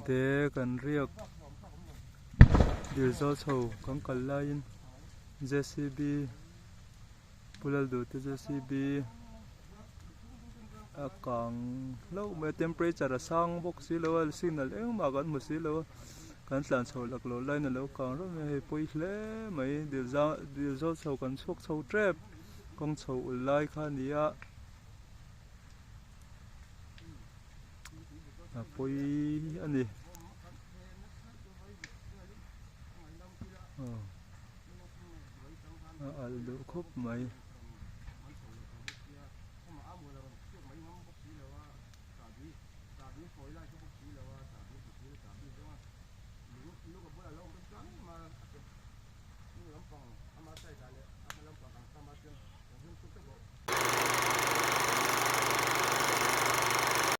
để cần riêng điều do sầu con Kanglai JCB pulal du te JCB càng lâu mà temperature sang bốc xí lâu signal em mà gần một xí lâu kan tlan chho lak lo lai na lo kang ro me poi hle mai điều do sầu kan suak chho trap kong chho ul lai kha nia poi ani al do khop mai